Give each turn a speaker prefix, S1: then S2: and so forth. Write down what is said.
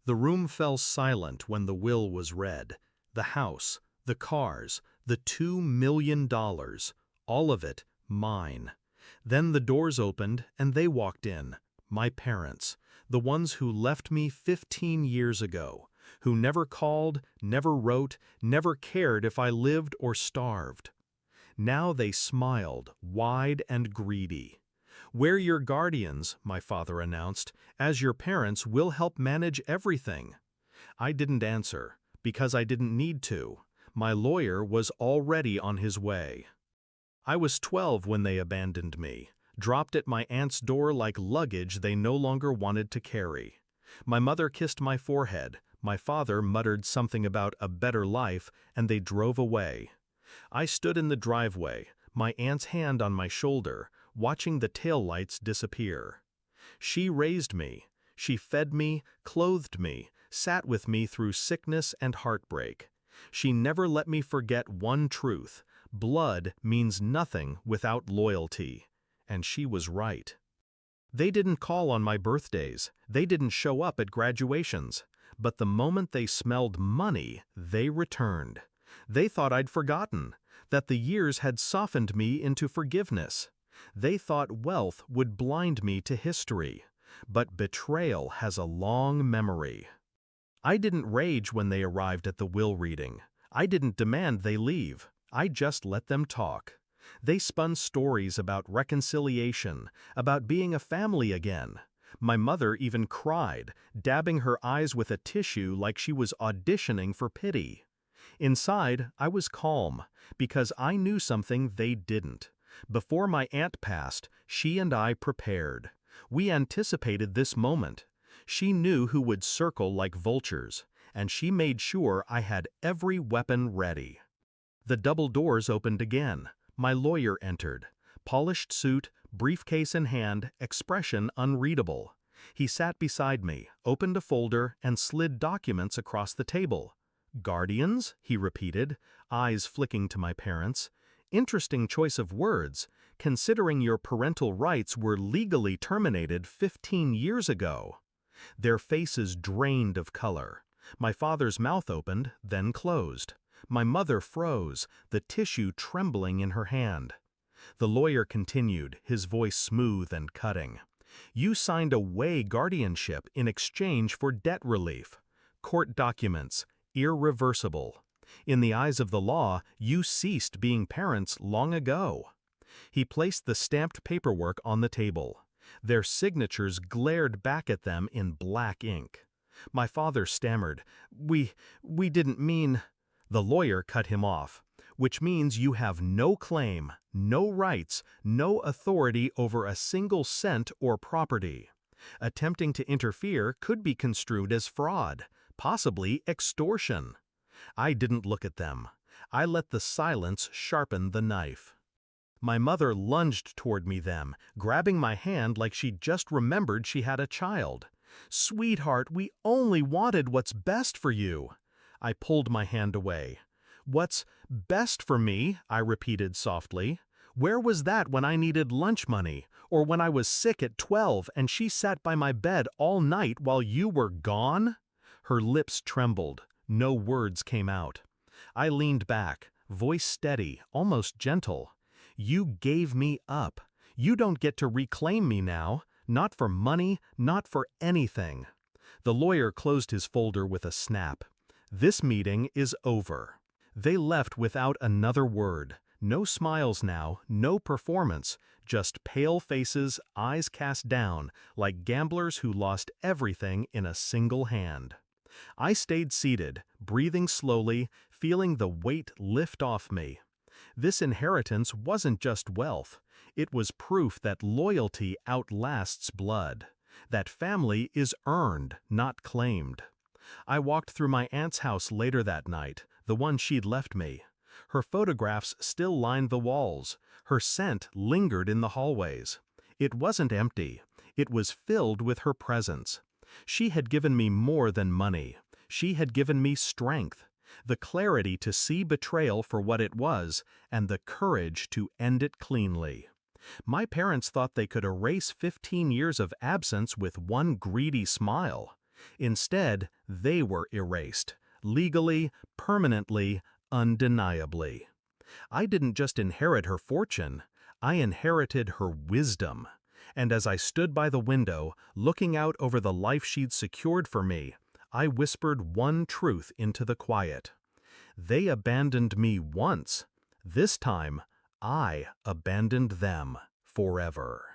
S1: The room fell silent when the will was read. The house, the cars, the $2 million, all of it mine. Then the doors opened and they walked in. My parents, the ones who left me 15 years ago, who never called, never wrote, never cared if I lived or starved. Now they smiled, wide and greedy. "We're your guardians," my father announced. "As your parents, we'll help manage everything." I didn't answer, because I didn't need to. My lawyer was already on his way. I was 12 when they abandoned me, dropped at my aunt's door like luggage they no longer wanted to carry. My mother kissed my forehead, my father muttered something about a better life, and they drove away. I stood in the driveway, my aunt's hand on my shoulder, watching the taillights disappear. She raised me. She fed me, clothed me, sat with me through sickness and heartbreak. She never let me forget one truth: blood means nothing without loyalty. And she was right. They didn't call on my birthdays. They didn't show up at graduations. But the moment they smelled money, they returned. They thought I'd forgotten, that the years had softened me into forgiveness. They thought wealth would blind me to history. But betrayal has a long memory. I didn't rage when they arrived at the will reading. I didn't demand they leave. I just let them talk. They spun stories about reconciliation, about being a family again. My mother even cried, dabbing her eyes with a tissue like she was auditioning for pity. Inside, I was calm, because I knew something they didn't. Before my aunt passed, she and I prepared. We anticipated this moment. She knew who would circle like vultures, and she made sure I had every weapon ready. The double doors opened again. My lawyer entered. Polished suit, briefcase in hand, expression unreadable. He sat beside me, opened a folder, and slid documents across the table. "Guardians?" he repeated, eyes flicking to my parents. "Interesting choice of words, considering your parental rights were legally terminated 15 years ago." Their faces drained of color. My father's mouth opened, then closed. My mother froze, the tissue trembling in her hand. The lawyer continued, his voice smooth and cutting. "You signed away guardianship in exchange for debt relief. Court documents, irreversible. In the eyes of the law, you ceased being parents long ago." He placed the stamped paperwork on the table. Their signatures glared back at them in black ink. My father stammered, We didn't mean—" The lawyer cut him off. "Which means you have no claim, no rights, no authority over a single cent or property. Attempting to interfere could be construed as fraud, possibly extortion." I didn't look at them. I let the silence sharpen the knife. My mother lunged toward me then, grabbing my hand like she'd just remembered she had a child. "Sweetheart, we only wanted what's best for you." I pulled my hand away. "What's best for me?" I repeated softly. "Where was that when I needed lunch money, or when I was sick at 12 and she sat by my bed all night while you were gone?" Her lips trembled. No words came out. I leaned back, voice steady, almost gentle. "You gave me up. You don't get to reclaim me now. Not for money, not for anything." The lawyer closed his folder with a snap. "This meeting is over." They left without another word. No smiles now, no performance, just pale faces, eyes cast down, like gamblers who lost everything in a single hand. I stayed seated, breathing slowly, feeling the weight lift off me. This inheritance wasn't just wealth. It was proof that loyalty outlasts blood, that family is earned, not claimed. I walked through my aunt's house later that night, the one she'd left me. Her photographs still lined the walls. Her scent lingered in the hallways. It wasn't empty. It was filled with her presence. She had given me more than money. She had given me strength, the clarity to see betrayal for what it was, and the courage to end it cleanly. My parents thought they could erase 15 years of absence with one greedy smile. Instead, they were erased, legally, permanently, undeniably. I didn't just inherit her fortune, I inherited her wisdom. And as I stood by the window, looking out over the life she'd secured for me, I whispered one truth into the quiet. They abandoned me once. This time, I abandoned them forever.